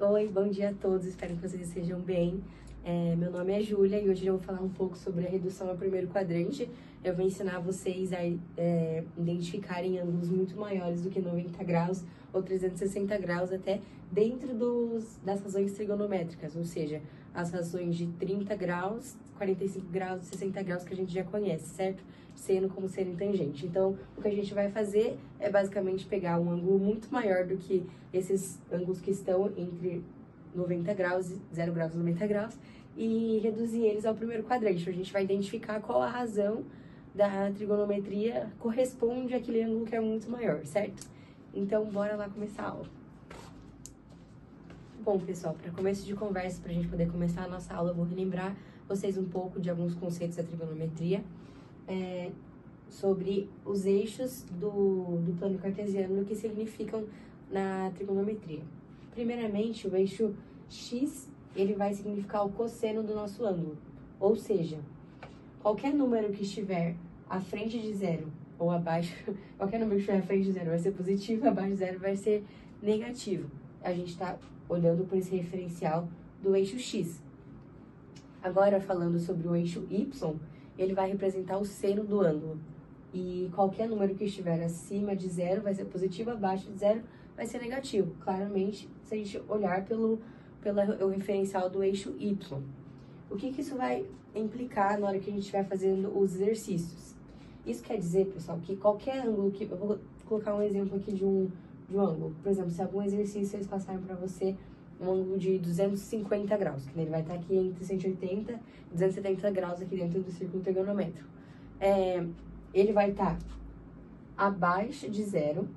Oi, bom dia a todos, espero que vocês estejam bem. Meu nome é Júlia e hoje eu vou falar um pouco sobre a redução ao primeiro quadrante. Eu vou ensinar vocês a identificarem ângulos muito maiores do que 90 graus ou 360 graus até dentro das razões trigonométricas, ou seja, as razões de 30 graus, 45 graus e 60 graus que a gente já conhece, certo? Seno como seno e tangente. Então, o que a gente vai fazer é basicamente pegar um ângulo muito maior do que esses ângulos que estão entre 90 graus, 0 graus e 90 graus, e reduzir eles ao primeiro quadrante. A gente vai identificar qual a razão da trigonometria corresponde àquele ângulo que é muito maior, certo? Então, bora lá começar a aula. Bom, pessoal, para começo de conversa, para a gente poder começar a nossa aula, eu vou relembrar vocês um pouco de alguns conceitos da trigonometria, sobre os eixos do plano cartesiano e o que significam na trigonometria. Primeiramente, o eixo X, ele vai significar o cosseno do nosso ângulo, ou seja, qualquer número que estiver à frente de zero ou abaixo, qualquer número que estiver à frente de zero vai ser positivo, abaixo de zero vai ser negativo. A gente está olhando por esse referencial do eixo X. Agora, falando sobre o eixo Y, ele vai representar o seno do ângulo. E qualquer número que estiver acima de zero vai ser positivo, abaixo de zero vai ser negativo. Claramente, se a gente olhar pelo referencial do eixo Y. O que isso vai implicar na hora que a gente estiver fazendo os exercícios? Isso quer dizer, pessoal, que qualquer ângulo que... Eu vou colocar um exemplo aqui de um ângulo. Por exemplo, se algum exercício eles passarem para você um ângulo de 250 graus, que ele vai estar aqui entre 180 e 270 graus aqui dentro do círculo trigonométrico. Ele vai estar abaixo de zero,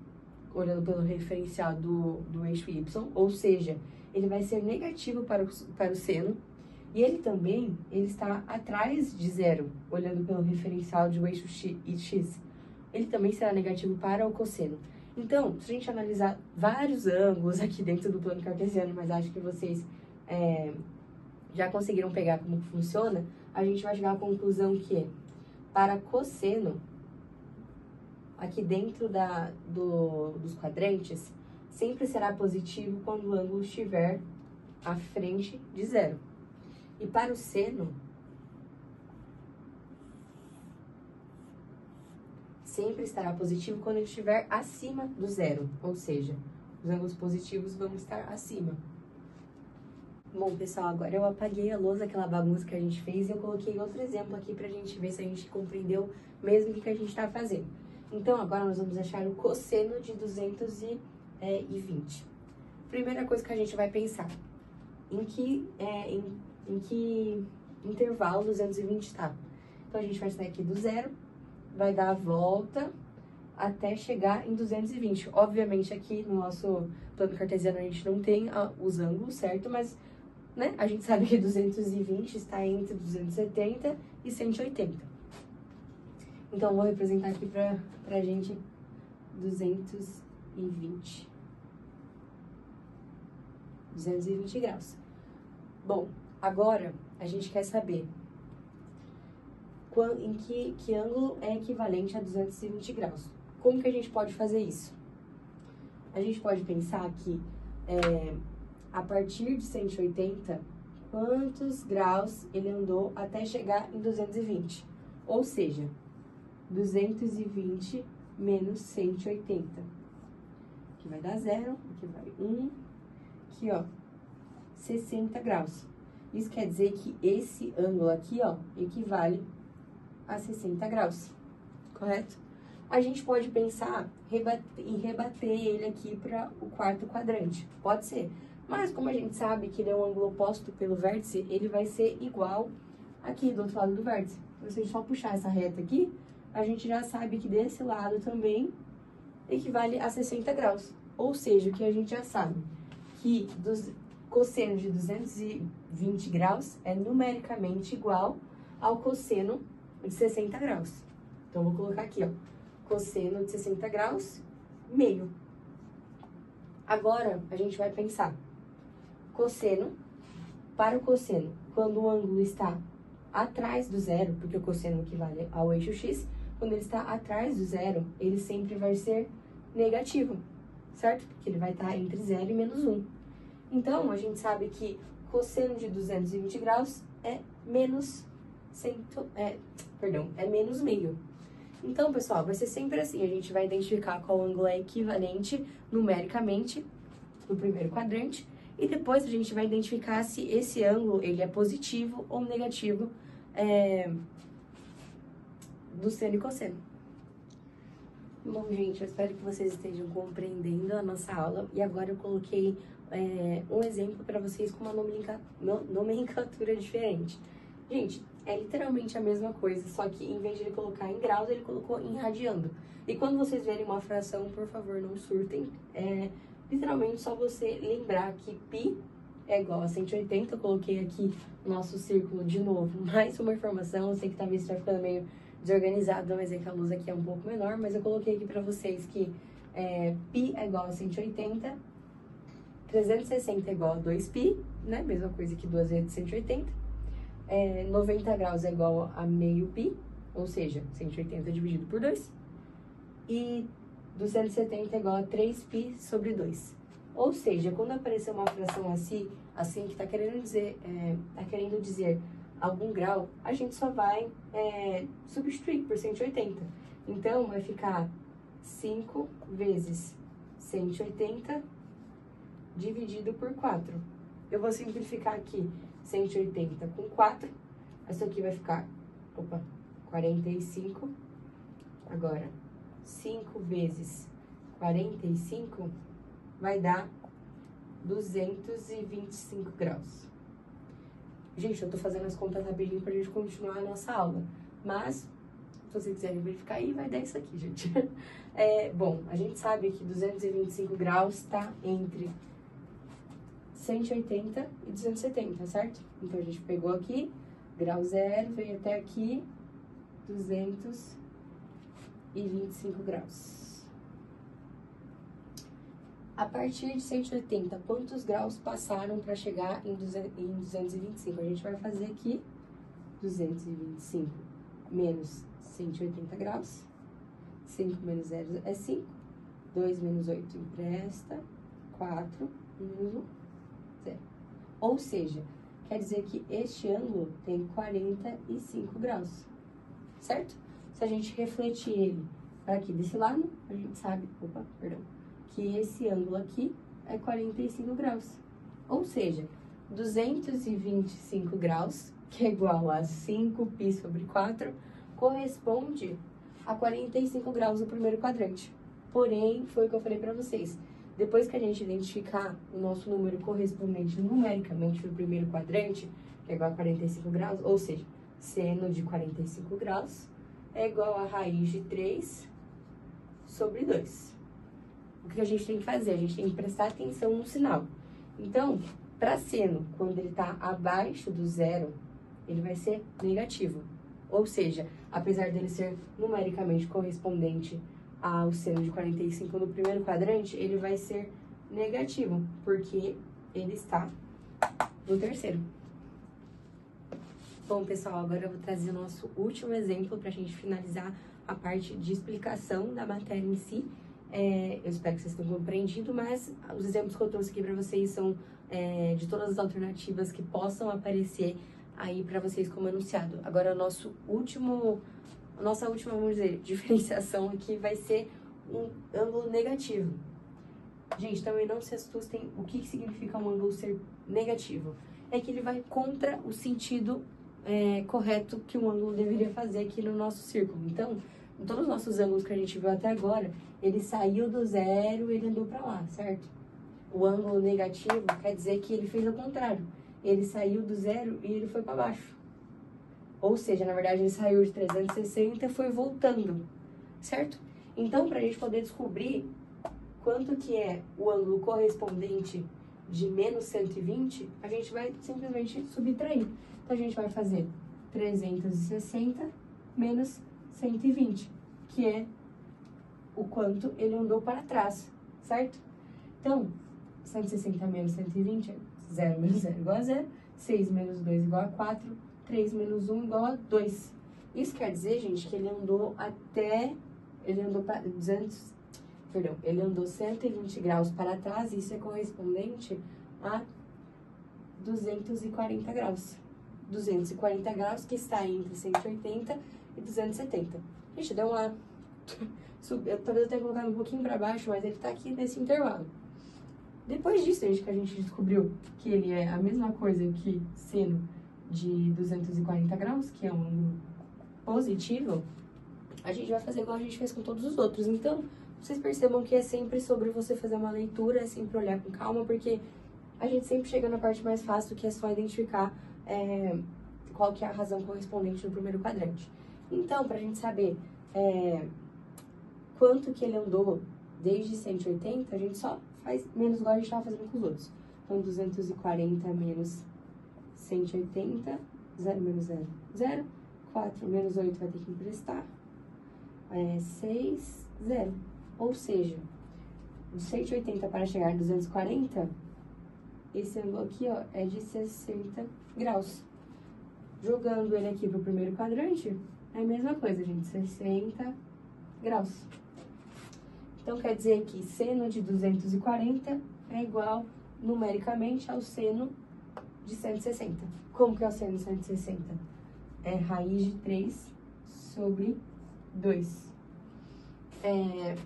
olhando pelo referencial do eixo Y, ou seja, ele vai ser negativo para o seno, e ele também está atrás de zero, olhando pelo referencial do eixo X. Ele também será negativo para o cosseno. Então, se a gente analisar vários ângulos aqui dentro do plano cartesiano, mas acho que vocês já conseguiram pegar como funciona, a gente vai chegar à conclusão que para cosseno, aqui dentro dos quadrantes, sempre será positivo quando o ângulo estiver à frente de zero. E para o seno, sempre estará positivo quando ele estiver acima do zero, ou seja, os ângulos positivos vão estar acima. Bom, pessoal, agora eu apaguei a lousa, aquela bagunça que a gente fez, e eu coloquei outro exemplo aqui pra gente ver se a gente compreendeu mesmo o que a gente tá fazendo. Então, agora nós vamos achar o cosseno de 220. Primeira coisa que a gente vai pensar, em que intervalo 220 está? Então, a gente vai sair aqui do zero, vai dar a volta até chegar em 220. Obviamente, aqui no nosso plano cartesiano a gente não tem os ângulos, certo? Mas, né, a gente sabe que 220 está entre 270 e 180. Então, vou representar aqui pra gente 220 graus. Bom, agora a gente quer saber em que ângulo é equivalente a 220 graus. Como que a gente pode fazer isso? A gente pode pensar que a partir de 180, quantos graus ele andou até chegar em 220? Ou seja, 220 menos 180. Aqui vai dar 0, aqui vai 1, aqui, ó, 60 graus. Isso quer dizer que esse ângulo aqui, ó, equivale a 60 graus, correto? A gente pode pensar em rebater ele aqui para o quarto quadrante, pode ser. Mas como a gente sabe que ele é um ângulo oposto pelo vértice, ele vai ser igual aqui do outro lado do vértice. Então, se a gente só puxar essa reta aqui, a gente já sabe que desse lado também equivale a 60 graus. Ou seja, o que a gente já sabe que cosseno de 220 graus é numericamente igual ao cosseno de 60 graus. Então, vou colocar aqui, ó, cosseno de 60 graus, meio. Agora, a gente vai pensar cosseno, para o cosseno, quando o ângulo está atrás do zero, porque o cosseno equivale ao eixo X, quando ele está atrás do zero, ele sempre vai ser negativo, certo? Porque ele vai estar entre 0 e menos 1. Então, a gente sabe que cosseno de 220 graus é menos menos meio. Então, pessoal, vai ser sempre assim, a gente vai identificar qual ângulo é equivalente numericamente no primeiro quadrante e depois a gente vai identificar se esse ângulo ele é positivo ou negativo do seno e cosseno. Bom, gente, eu espero que vocês estejam compreendendo a nossa aula e agora eu coloquei um exemplo para vocês com uma nomenclatura diferente. Gente, é literalmente a mesma coisa, só que em vez de ele colocar em graus, ele colocou em radiando. E quando vocês verem uma fração, por favor, não surtem. É literalmente só você lembrar que π é igual a 180. Eu coloquei aqui o nosso círculo de novo, mais uma informação. Eu sei que talvez esteja ficando meio desorganizado, mas é que a luz aqui é um pouco menor. Mas eu coloquei aqui para vocês que π é igual a 180, 360 é igual a 2π, né? Mesma coisa que 2 vezes 180. 90 graus é igual a meio π, ou seja, 180 dividido por 2. E 270 é igual a 3π sobre 2. Ou seja, quando aparecer uma fração assim que está querendo dizer algum grau, a gente só vai substituir por 180. Então, vai ficar 5 vezes 180 dividido por 4. Eu vou simplificar aqui 180 com 4. Essa aqui vai ficar, 45. Agora, 5 vezes 45 vai dar 225 graus. Gente, eu tô fazendo as contas rapidinho pra gente continuar a nossa aula. Mas, se vocês quiserem verificar aí, vai dar isso aqui, gente. Bom, a gente sabe que 225 graus tá entre 180 e 270, certo? Então, a gente pegou aqui, grau zero, veio até aqui, 225 graus. A partir de 180, quantos graus passaram para chegar em 225? A gente vai fazer aqui 225 menos 180 graus. 5 menos 0 é 5. 2 menos 8 empresta. 4 menos 1, 0. Ou seja, quer dizer que este ângulo tem 45 graus, certo? Se a gente refletir ele para aqui desse lado, a gente sabe, que esse ângulo aqui é 45 graus. Ou seja, 225 graus, que é igual a 5π sobre 4, corresponde a 45 graus no primeiro quadrante. Porém, foi o que eu falei para vocês. Depois que a gente identificar o nosso número correspondente numericamente no primeiro quadrante, que é igual a 45 graus, ou seja, seno de 45 graus é igual a raiz de 3 sobre 2. O que a gente tem que fazer? A gente tem que prestar atenção no sinal. Então, para seno, quando ele está abaixo do zero, ele vai ser negativo. Ou seja, apesar dele ser numericamente correspondente ao seno de 45 no primeiro quadrante, ele vai ser negativo, porque ele está no terceiro. Bom, pessoal, agora eu vou trazer o nosso último exemplo para a gente finalizar a parte de explicação da matéria em si. Eu espero que vocês tenham compreendido, mas os exemplos que eu trouxe aqui para vocês são de todas as alternativas que possam aparecer aí para vocês como enunciado. Agora, a nossa última, vamos dizer, diferenciação aqui vai ser um ângulo negativo. Gente, também não se assustem, o que significa um ângulo ser negativo? É que ele vai contra o sentido correto que um ângulo deveria fazer aqui no nosso círculo. Então, em todos os nossos ângulos que a gente viu até agora, ele saiu do zero e ele andou para lá, certo? O ângulo negativo quer dizer que ele fez o contrário. Ele saiu do zero e ele foi para baixo. Ou seja, na verdade, ele saiu de 360 e foi voltando, certo? Então, para a gente poder descobrir quanto que é o ângulo correspondente de menos 120, a gente vai simplesmente subtrair. Então, a gente vai fazer 360 menos 120, que é o quanto ele andou para trás, certo? Então, 160 menos 120 é 0 menos 0 igual a 0, 6 menos 2 igual a 4, 3 menos 1 igual a 2. Isso quer dizer, gente, que ele andou ele andou 120 graus para trás, e isso é correspondente a 240 graus. 240 graus, que está entre 180 e 270. Gente, deu uma... Talvez eu tenha colocado um pouquinho para baixo, mas ele tá aqui nesse intervalo. Depois disso, gente, que a gente descobriu que ele é a mesma coisa que seno de 240 graus, que é um ângulo positivo, a gente vai fazer igual a gente fez com todos os outros. Então, vocês percebam que é sempre sobre você fazer uma leitura, é sempre olhar com calma, porque a gente sempre chega na parte mais fácil, que é só identificar qual que é a razão correspondente no primeiro quadrante. Então, pra gente saber quanto que ele andou desde 180, a gente só faz menos igual a gente estava fazendo com os outros. Então, 240 menos 180, 0 menos 0, 0. 4 menos 8 vai ter que emprestar. 6, 0. Ou seja, de 180 para chegar a 240, esse ângulo aqui, ó, é de 60 graus. Jogando ele aqui para o primeiro quadrante, é a mesma coisa, gente, 60 graus. Então, quer dizer que seno de 240 é igual, numericamente, ao seno de 160. Como que é o seno de 160? É raiz de 3 sobre 2.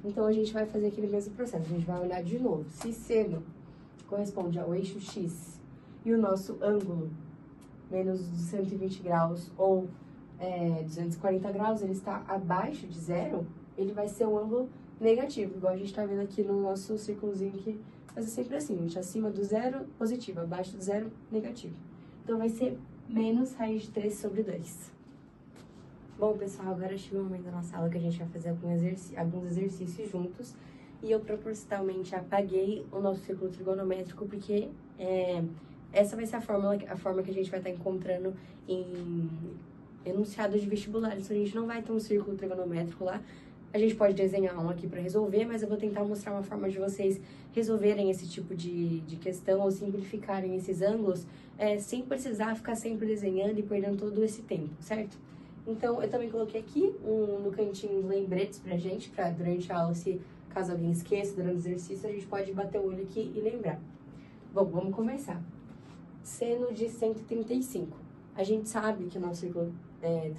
Então, a gente vai fazer aquele mesmo processo. A gente vai olhar de novo. Se seno corresponde ao eixo X e o nosso ângulo, menos 120 graus ou 240 graus, ele está abaixo de 0, ele vai ser um ângulo negativo, igual a gente está vendo aqui no nosso círculozinho que vai ser sempre assim, gente, acima do 0, positivo, abaixo do 0, negativo. Então, vai ser menos raiz de 3 sobre 2. Bom, pessoal, agora chegou o momento da nossa aula que a gente vai fazer alguns exercícios juntos. E eu propositalmente apaguei o nosso círculo trigonométrico, porque essa vai ser a forma que a gente vai estar encontrando em enunciados de vestibular. Então, a gente não vai ter um círculo trigonométrico lá. A gente pode desenhar um aqui para resolver, mas eu vou tentar mostrar uma forma de vocês resolverem esse tipo de questão ou simplificarem esses ângulos sem precisar ficar sempre desenhando e perdendo todo esse tempo, certo? Então, eu também coloquei aqui no cantinho lembretes pra gente, pra durante a aula, se caso alguém esqueça, durante o exercício, a gente pode bater o olho aqui e lembrar. Bom, vamos começar. Seno de 135. A gente sabe que o nosso círculo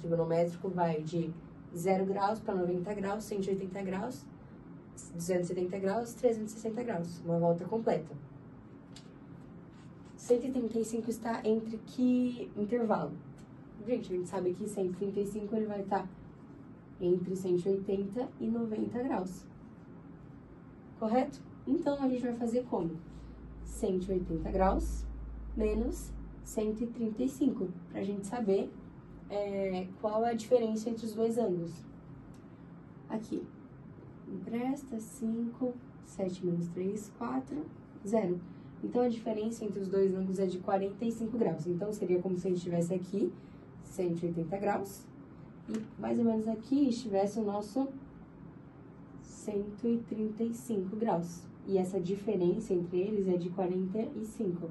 trigonométrico vai de 0 graus para 90 graus, 180 graus, 270 graus, 360 graus. Uma volta completa. 135 está entre que intervalo? Gente, a gente sabe que 135 ele vai estar entre 180 e 90 graus. Correto? Então, a gente vai fazer como? 180 graus menos 135, para a gente saber qual é a diferença entre os dois ângulos. Aqui. Empresta 5, 7 menos 3, 4, 0. Então, a diferença entre os dois ângulos é de 45 graus. Então, seria como se a gente estivesse aqui, 180 graus, e mais ou menos aqui estivesse o nosso 135 graus. E essa diferença entre eles é de 45.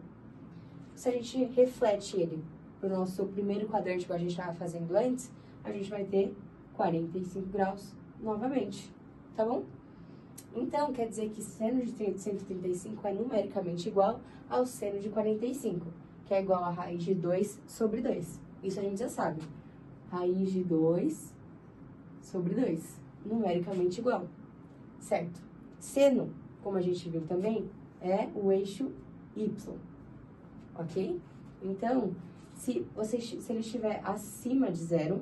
Se a gente reflete ele para o nosso primeiro quadrante, que a gente estava fazendo antes, a gente vai ter 45 graus novamente, tá bom? Então, quer dizer que seno de 135 é numericamente igual ao seno de 45, que é igual a raiz de 2 sobre 2. Isso a gente já sabe. Raiz de 2 sobre 2. Numericamente igual. Certo? Seno, como a gente viu também, é o eixo Y. Ok? Então, se ele estiver acima de 0,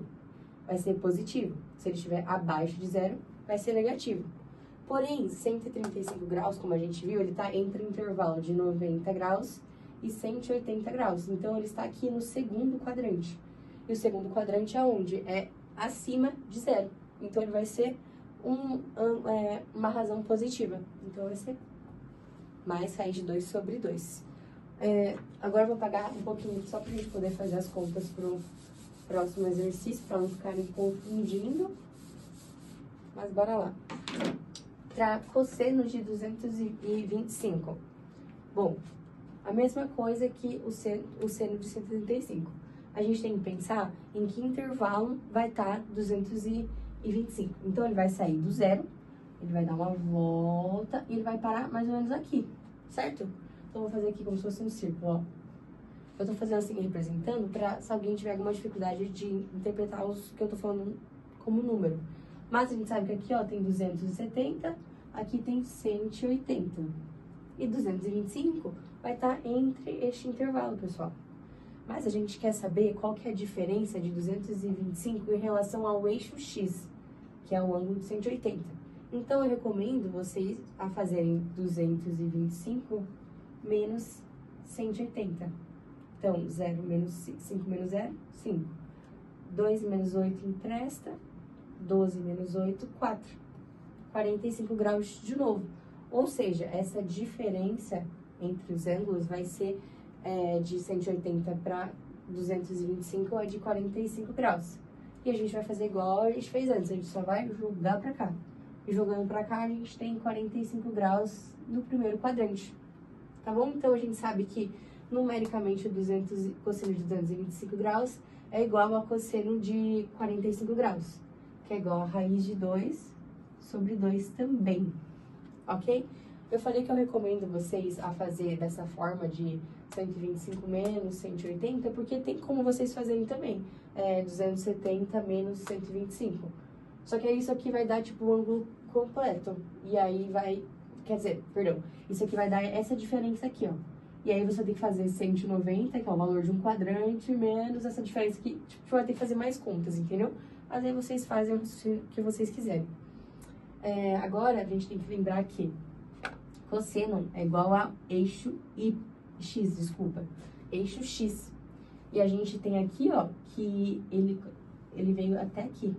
vai ser positivo. Se ele estiver abaixo de 0, vai ser negativo. Porém, 135 graus, como a gente viu, ele está entre o intervalo de 90 graus e 180 graus. Então, ele está aqui no segundo quadrante. E o segundo quadrante é onde? É acima de 0. Então, ele vai ser uma razão positiva. Então, vai ser mais raiz de 2 sobre 2. Agora, eu vou apagar um pouquinho só para a gente poder fazer as contas para o próximo exercício, para não ficarem confundindo. Mas, bora lá. Para cosseno de 225. Bom, a mesma coisa que o seno de 135. A gente tem que pensar em que intervalo vai estar 225. Então, ele vai sair do 0, ele vai dar uma volta e ele vai parar mais ou menos aqui, certo? Então, vou fazer aqui como se fosse um círculo, ó. Eu tô fazendo assim, representando, pra se alguém tiver alguma dificuldade de interpretar os que eu tô falando como número. Mas a gente sabe que aqui, ó, tem 270, aqui tem 180. E 225 vai estar entre este intervalo, pessoal. Mas a gente quer saber qual que é a diferença de 225 em relação ao eixo X, que é o ângulo de 180. Então, eu recomendo vocês a fazerem 225 menos 180. Então, 0 menos 5 menos 0, 5. 2 menos 8 empresta, 12 menos 8, 4. 45 graus de novo. Ou seja, essa diferença entre os ângulos vai ser de 180 para 225 é de 45 graus. E a gente vai fazer igual a gente fez antes, a gente só vai jogar para cá. E jogando para cá, a gente tem 45 graus no primeiro quadrante. Tá bom? Então, a gente sabe que, numericamente, o cosseno de 225 graus é igual a cosseno de 45 graus, que é igual a raiz de 2 sobre 2 também, ok? Eu falei que eu recomendo vocês a fazer dessa forma de 125 menos 180, porque tem como vocês fazerem também, 270 menos 125. Só que aí isso aqui vai dar, tipo, o ângulo completo, e aí vai, quer dizer, perdão, isso aqui vai dar essa diferença aqui, ó. E aí você tem que fazer 190, que é o valor de um quadrante, menos essa diferença que, tipo, vai ter que fazer mais contas, entendeu? Mas aí vocês fazem o que vocês quiserem. Agora, a gente tem que lembrar que cosseno é igual a eixo X, desculpa, eixo X. E a gente tem aqui, ó, que ele veio até aqui,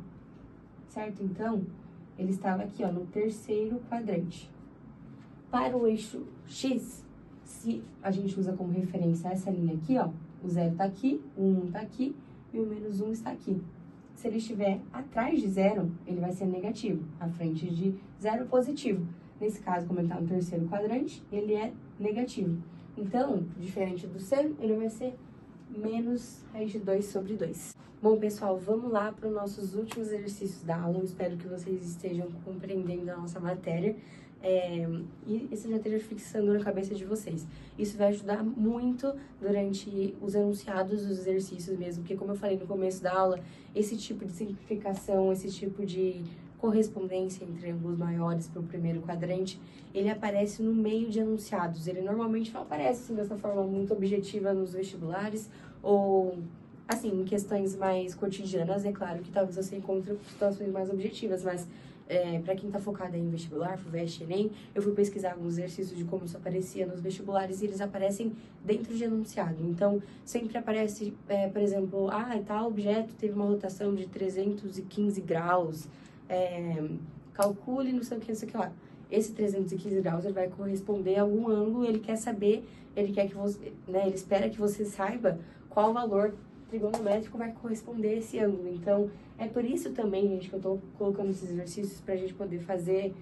certo? Então, ele estava aqui, ó, no terceiro quadrante. Para o eixo X, se a gente usa como referência essa linha aqui, ó, o 0 tá aqui, o 1 tá aqui e o menos 1 está aqui. Se ele estiver atrás de 0, ele vai ser negativo, à frente de 0, positivo. Nesse caso, como ele está no terceiro quadrante, ele é negativo. Então, diferente do seno, ele vai ser menos raiz de 2 sobre 2. Bom, pessoal, vamos lá para os nossos últimos exercícios da aula. Eu espero que vocês estejam compreendendo a nossa matéria. E isso já esteja fixando na cabeça de vocês. Isso vai ajudar muito durante os enunciados dos exercícios mesmo, porque como eu falei no começo da aula, esse tipo de simplificação, esse tipo de correspondência entre ângulos maiores para o primeiro quadrante, ele aparece no meio de enunciados. Ele normalmente não aparece assim, dessa forma muito objetiva nos vestibulares ou, assim, em questões mais cotidianas. É claro que talvez você encontre situações mais objetivas, mas para quem tá focado aí em vestibular, FUVEST, ENEM, eu fui pesquisar alguns exercícios de como isso aparecia nos vestibulares e eles aparecem dentro de enunciado. Então, sempre aparece, por exemplo, tal objeto teve uma rotação de 315 graus, calcule não sei o que lá. Esse 315 graus, ele vai corresponder a algum ângulo, ele quer saber, ele quer que você, ele espera que você saiba qual valor trigonométrico vai corresponder a esse ângulo. Então, é por isso também, gente, que eu tô colocando esses exercícios pra gente poder fazer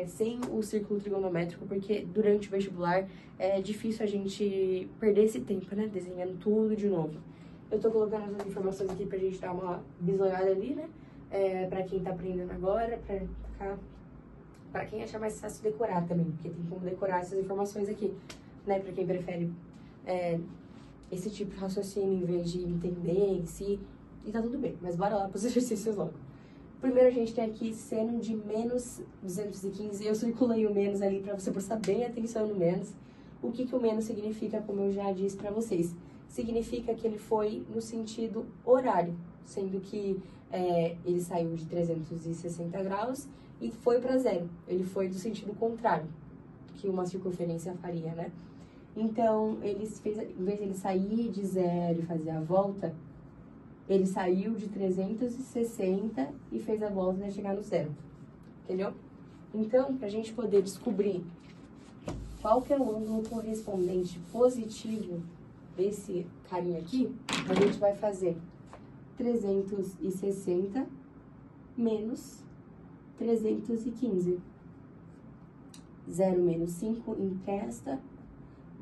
sem o círculo trigonométrico, porque durante o vestibular é difícil a gente perder esse tempo, né, desenhando tudo de novo. Eu tô colocando essas informações aqui pra gente dar uma bisoiada ali, né, pra quem tá aprendendo agora, pra quem achar mais fácil decorar também, porque tem como decorar essas informações aqui, né, pra quem prefere esse tipo de raciocínio em vez de entender em si, e tá tudo bem, mas bora lá pros exercícios logo. Primeiro a gente tem aqui seno de menos 215, eu circulei o menos ali pra você prestar bem atenção no menos. O que o menos significa, como eu já disse pra vocês? Significa que ele foi no sentido horário, sendo que ele saiu de 360 graus e foi pra 0. Ele foi do sentido contrário, que uma circunferência faria, né? Então, em vez de ele sair de 0 e fazer a volta, ele saiu de 360 e fez a volta até chegar no 0. Entendeu? Então, pra gente poder descobrir qual que é o ângulo correspondente positivo desse carinha aqui, a gente vai fazer 360 menos 315. 0 menos 5 empresta.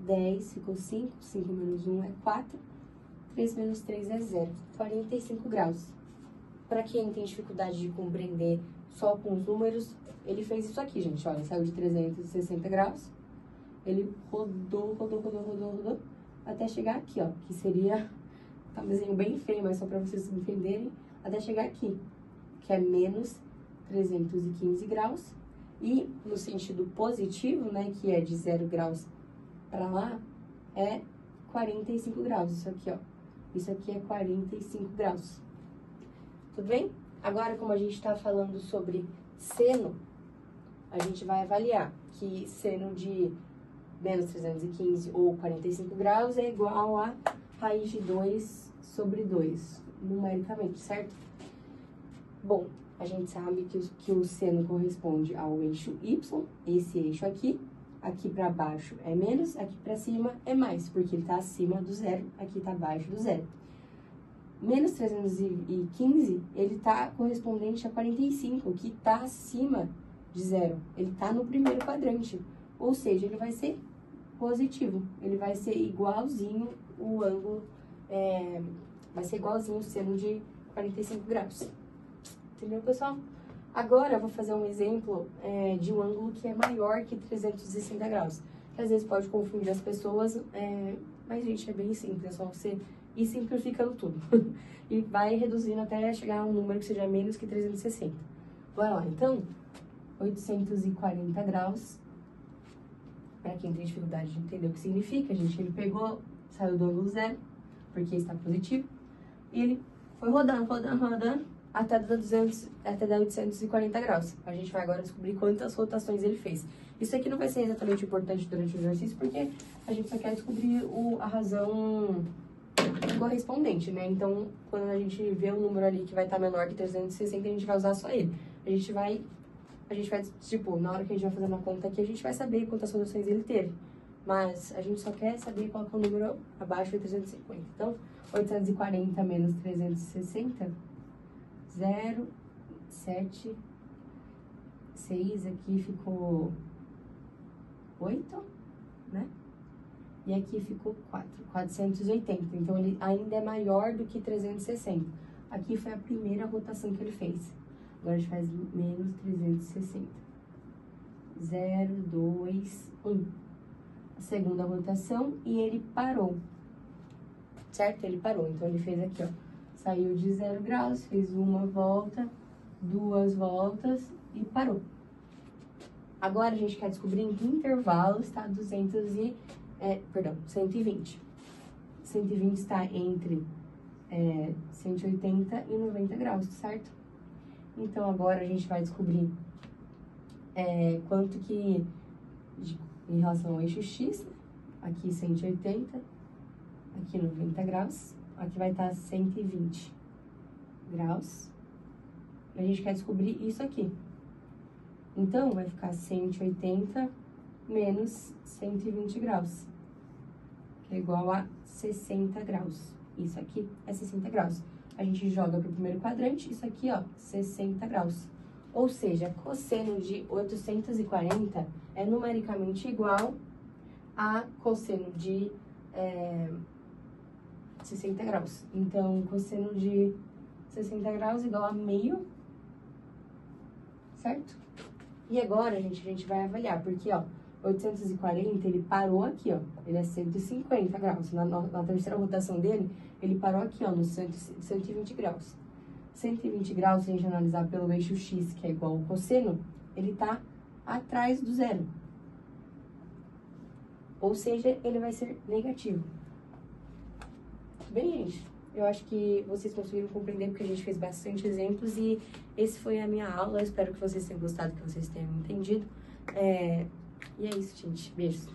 10 ficou 5, 5 menos 1 é 4, 3 menos 3 é 0, 45 graus. Para quem tem dificuldade de compreender só com os números, ele fez isso aqui, gente, olha, saiu de 360 graus, ele rodou, até chegar aqui, ó, que seria, tá um desenho bem feio, mas só para vocês entenderem, até chegar aqui, que é menos 315 graus, e no sentido positivo, né, que é de 0 graus para lá, é 45 graus, isso aqui, ó, isso aqui é 45 graus, tudo bem? Agora, como a gente tá falando sobre seno, a gente vai avaliar que seno de menos 315 ou 45 graus é igual a raiz de 2 sobre 2, numericamente, certo? Bom, a gente sabe que o seno corresponde ao eixo Y, esse eixo aqui para baixo é menos, aqui para cima é mais, porque ele tá acima do zero, aqui tá abaixo do zero. Menos 315, ele tá correspondente a 45, que tá acima de zero. Ele tá no primeiro quadrante, ou seja, ele vai ser positivo. Ele vai ser igualzinho o ângulo, vai ser igualzinho o seno de 45 graus. Entendeu, pessoal? Agora, eu vou fazer um exemplo de um ângulo que é maior que 360 graus. Que às vezes pode confundir as pessoas, mas, gente, é bem simples. É só você ir simplificando tudo. E vai reduzindo até chegar a um número que seja menos que 360. Bora lá, então. 840 graus. Para quem tem dificuldade de entender o que significa, gente, ele pegou, saiu do ângulo zero, porque está positivo. E ele foi rodando, até dar 840 graus. A gente vai agora descobrir quantas rotações ele fez. Isso aqui não vai ser exatamente importante durante o exercício, porque a gente só quer descobrir a razão correspondente, né? Então, quando a gente vê um número ali que vai estar menor que 360, a gente vai usar só ele. A gente vai, tipo, na hora que a gente vai fazendo a conta aqui, a gente vai saber quantas rotações ele teve. Mas a gente só quer saber qual que é o número abaixo de 350. Então, 840 menos 360... 0, 7, 6, aqui ficou 8, né? E aqui ficou 4, 480. Então, ele ainda é maior do que 360. Aqui foi a primeira rotação que ele fez. Agora, a gente faz menos 360. 0, 2, 1. A segunda rotação e ele parou. Certo? Ele parou. Então, ele fez aqui, ó. Saiu de 0 graus, fez uma volta, 2 voltas e parou. Agora a gente quer descobrir em que intervalo está 120. 120 está entre 180 e 90 graus, certo? Então agora a gente vai descobrir quanto que, em relação ao eixo X, aqui 180, aqui 90 graus. Aqui vai estar 120 graus. E a gente quer descobrir isso aqui. Então, vai ficar 180 menos 120 graus, que é igual a 60 graus. Isso aqui é 60 graus. A gente joga para o primeiro quadrante, isso aqui, ó, 60 graus. Ou seja, cosseno de 840 é numericamente igual a cosseno de 60 graus. Então, cosseno de 60 graus igual a meio, certo? E agora, gente, a gente vai avaliar, porque, ó, 840, ele parou aqui, ó, ele é 150 graus. Na terceira rotação dele, ele parou aqui, ó, no 120 graus. 120 graus, se a gente analisar pelo eixo X, que é igual ao cosseno, ele tá atrás do zero. Ou seja, ele vai ser negativo. Bem, gente, eu acho que vocês conseguiram compreender, porque a gente fez bastante exemplos e esse foi a minha aula. Eu espero que vocês tenham gostado, que vocês tenham entendido. E é isso, gente. Beijos.